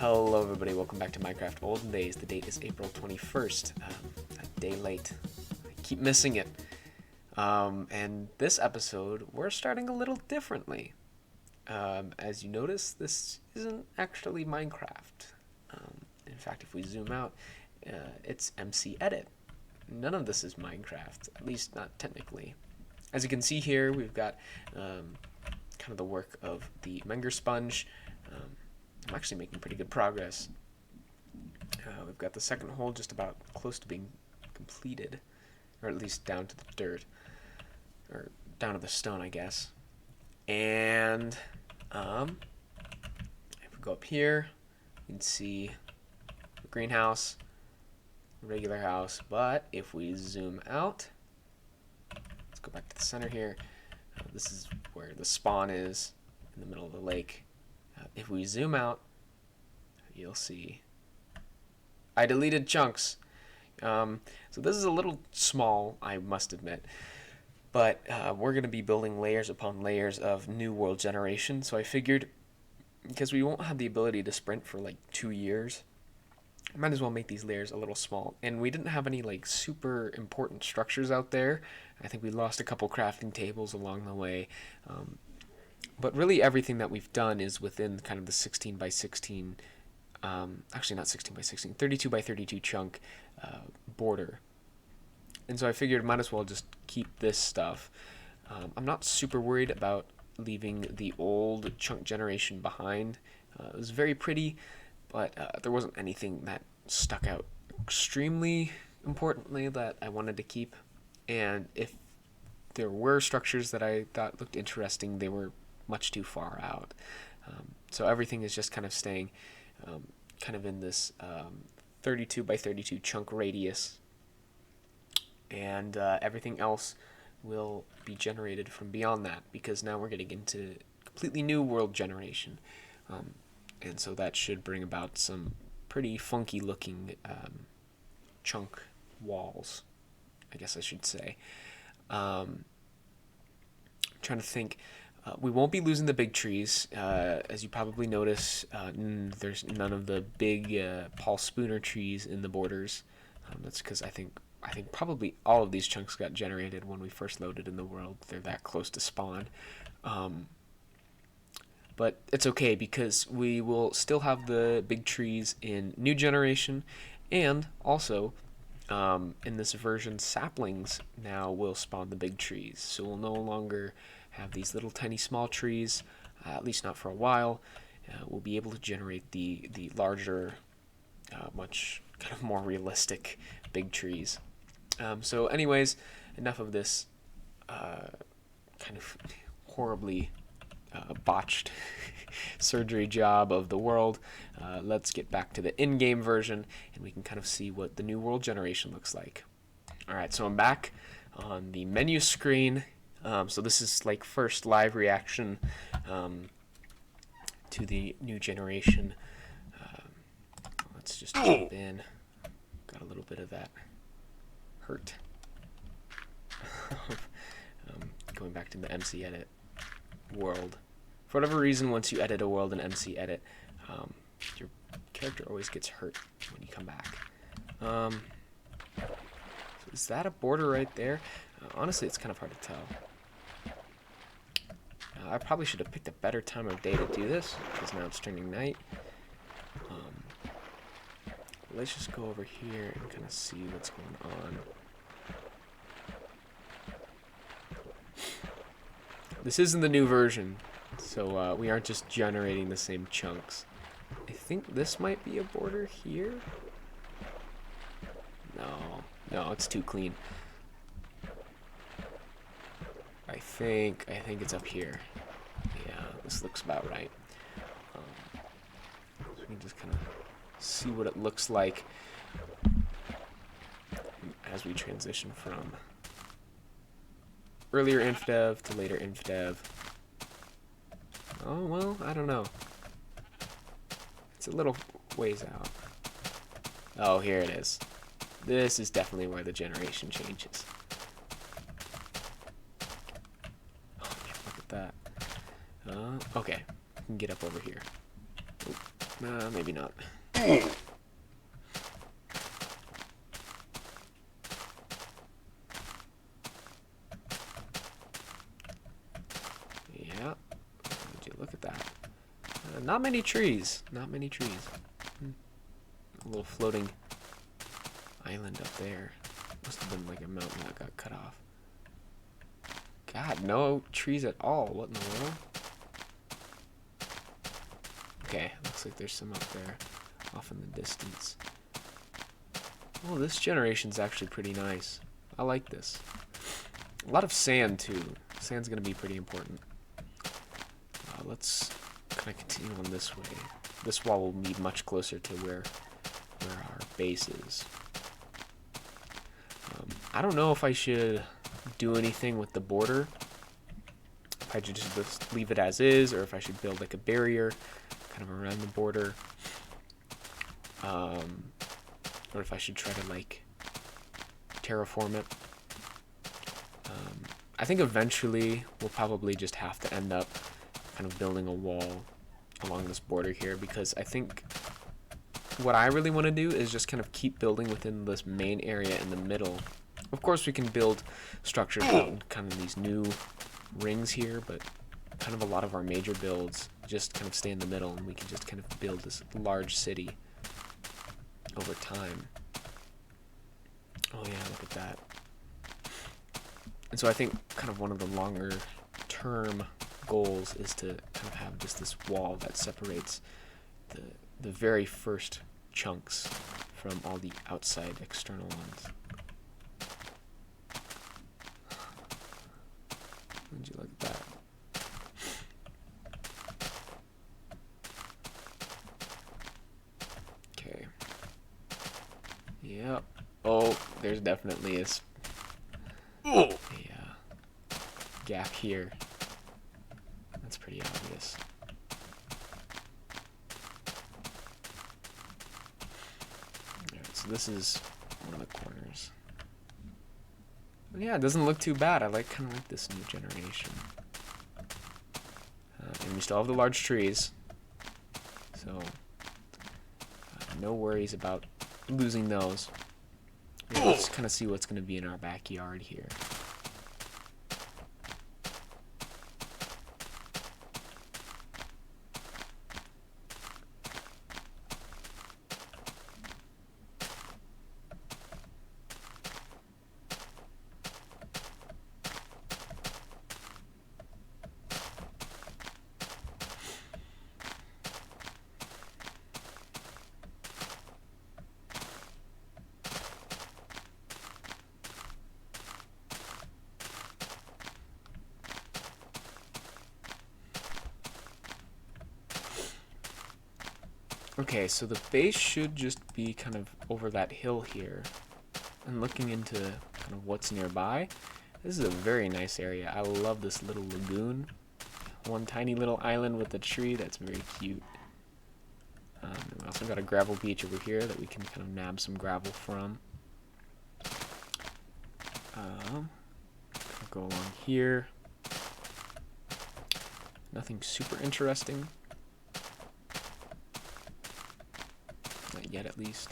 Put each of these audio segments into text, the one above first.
Hello everybody, welcome back to Minecraft Olden Days. The date is April 21st, a day late. I keep missing it. And this episode, we're starting a little differently. As you notice, this isn't actually Minecraft. In fact, if we zoom out, it's MC Edit. None of this is Minecraft, at least not technically. As you can see here, we've got kind of the work of the Menger sponge. I'm actually making pretty good progress. We've got the second hole just about close to being completed, or at least down to the dirt, or down to the stone, I guess. And if we go up here, you can see the greenhouse, the regular house. But if we zoom out, let's go back to the center here. This is where the spawn is, in the middle of the lake. If we zoom out, you'll see I deleted chunks. So this is a little small, I must admit, but we're going to be building layers upon layers of new world generation. So I figured, because we won't have the ability to sprint for like 2 years, I might as well make these layers a little small. And we didn't have any like super important structures out there. I think we lost a couple crafting tables along the way. But really everything that we've done is within kind of the 16 by 16, actually not 16 by 16, 32 by 32 chunk border. And so I figured might as well just keep this stuff. I'm not super worried about leaving the old chunk generation behind. It was very pretty, but there wasn't anything that stuck out extremely importantly that I wanted to keep. And if there were structures that I thought looked interesting, they were much too far out. So everything is just kind of staying kind of in this 32 by 32 chunk radius, and everything else will be generated from beyond that, because now we're getting into completely new world generation, and so that should bring about some pretty funky looking chunk walls, I guess I should say. I'm trying to think. We won't be losing the big trees. As you probably notice, there's none of the big Paul Spooner trees in the borders. That's because I think probably all of these chunks got generated when we first loaded in the world. They're that close to spawn. But it's okay, because we will still have the big trees in new generation, and also in this version, saplings now will spawn the big trees. So we'll no longer have these little tiny small trees, at least not for a while. We'll be able to generate the larger, much kind of more realistic big trees. So anyways, enough of this kind of horribly botched surgery job of the world. Let's get back to the in-game version, and we can kind of see what the new world generation looks like. Alright, so I'm back on the menu screen. So this is like first live reaction to the new generation. Let's just jump in. Got a little bit of that hurt. Going back to the MC Edit world. For whatever reason, once you edit a world in MC Edit, your character always gets hurt when you come back. So is that a border right there? Honestly, it's kind of hard to tell. I probably should have picked a better time of day to do this, because now it's turning night. Let's just go over here and kind of see what's going on. This isn't the new version, so we aren't just generating the same chunks. I think this might be a border here. No, it's too clean. I think it's up here. Yeah, this looks about right. So we can just kind of see what it looks like as we transition from earlier Infdev to later Infdev. Oh, well, I don't know. It's a little ways out. Oh, here it is. This is definitely where the generation changes. Oh, yeah, look at that. Okay, we can get up over here. Oop. Maybe not. Yeah. Would you look at that? Not many trees. Not many trees. A little floating island up there. Must have been like a mountain that got cut off. God, no trees at all. What in the world? Okay, looks like there's some up there, off in the distance. Oh, this generation's actually pretty nice. I like this. A lot of sand, too. Sand's going to be pretty important. Let's kind of continue on this way. This wall will be much closer to where our base is. I don't know if I should do anything with the border. If I should just leave it as is, or if I should build like a barrier kind of around the border. Or if I should try to like terraform it. I think eventually we'll probably just have to end up kind of building a wall along this border here, because I think what I really want to do is just kind of keep building within this main area in the middle. Of course we can build structures out in kind of these new rings here, but kind of a lot of our major builds just kind of stay in the middle, and we can just kind of build this large city over time. Oh yeah, look at that. And so I think kind of one of the longer term goals is to kind of have just this wall that separates the very first chunks from all the outside external ones. Would you look at that? Okay. Yep. Oh, there's definitely a gap here. That's pretty obvious. Alright, so this is one of the corners. But yeah, it doesn't look too bad. I kind of like this new generation. And we still have the large trees, so no worries about losing those. Yeah, let's kind of see what's going to be in our backyard here. Okay, so the base should just be kind of over that hill here. And looking into kind of what's nearby, this is a very nice area. I love this little lagoon. One tiny little island with a tree that's very cute. And we also got a gravel beach over here that we can kind of nab some gravel from. Go along here. Nothing super interesting. Not yet, at least.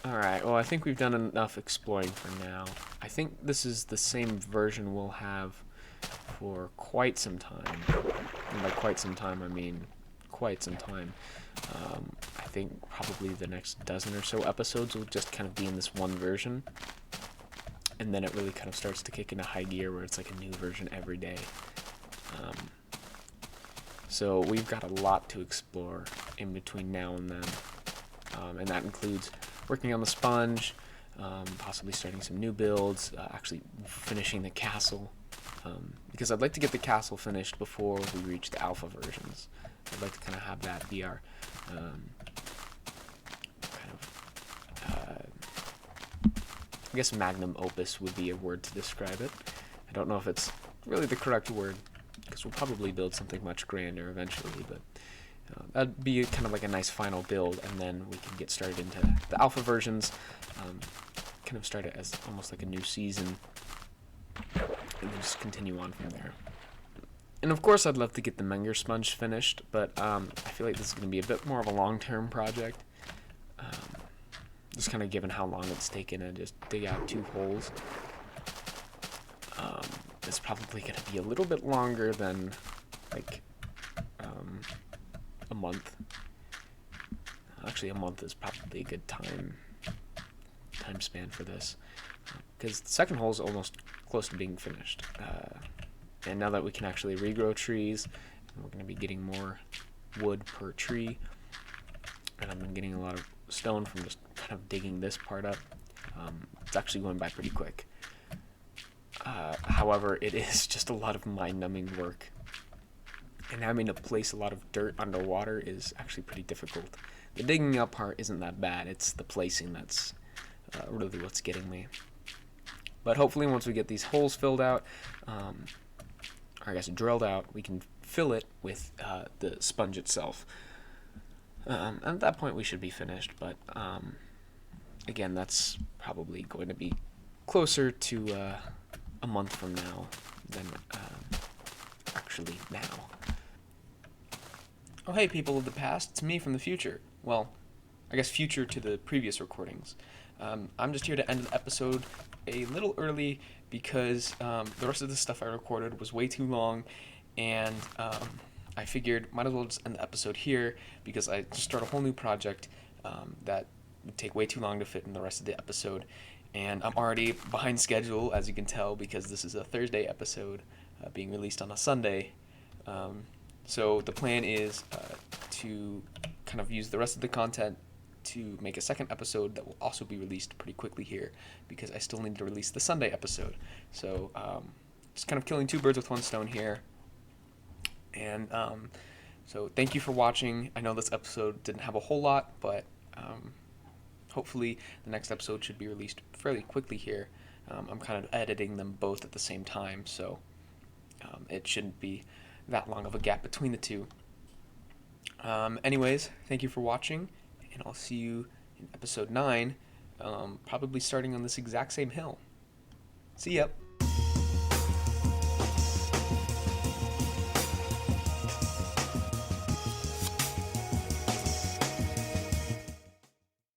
Alright, well I think we've done enough exploring for now. I think this is the same version we'll have for quite some time. And by quite some time, I mean quite some time. I think probably the next dozen or so episodes will just kind of be in this one version. And then it really kind of starts to kick into high gear where it's like a new version every day. So we've got a lot to explore in between now and then. And that includes working on the sponge, possibly starting some new builds, actually finishing the castle. Because I'd like to get the castle finished before we reach the alpha versions. I'd like to kind of have that be our I guess magnum opus would be a word to describe it. I don't know if it's really the correct word, because we'll probably build something much grander eventually, but that'd be kind of like a nice final build, and then we can get started into the alpha versions, kind of start it as almost like a new season, and then just continue on from there. And of course I'd love to get the Menger sponge finished, but I feel like this is going to be a bit more of a long-term project, just kind of given how long it's taken to just dig out 2 holes. It's probably going to be a little bit longer than like a month. Actually, a month is probably a good time span for this, because the second hole is almost close to being finished. And now that we can actually regrow trees, and we're going to be getting more wood per tree, and I've been getting a lot of stone from just kind of digging this part up, it's actually going by pretty quick. However, it is just a lot of mind-numbing work, and having to place a lot of dirt underwater is actually pretty difficult. The digging up part isn't that bad, it's the placing that's really what's getting me. But hopefully once we get these holes filled out, or I guess drilled out, we can fill it with the sponge itself. And at that point we should be finished, but again, that's probably going to be closer to a month from now than actually now. Oh hey people of the past, it's me from the future. Well, I guess future to the previous recordings. I'm just here to end the episode a little early because the rest of the stuff I recorded was way too long, and I figured might as well just end the episode here because I just started a whole new project that would take way too long to fit in the rest of the episode, and I'm already behind schedule, as you can tell, because this is a Thursday episode being released on a Sunday. So the plan is to kind of use the rest of the content to make a second episode that will also be released pretty quickly here, because I still need to release the Sunday episode. So just kind of killing 2 birds with 1 stone here. And so thank you for watching. I know this episode didn't have a whole lot, but hopefully the next episode should be released fairly quickly here. I'm kind of editing them both at the same time, so it shouldn't be that long of a gap between the two. Anyways, thank you for watching, and I'll see you in episode 9, probably starting on this exact same hill. See ya!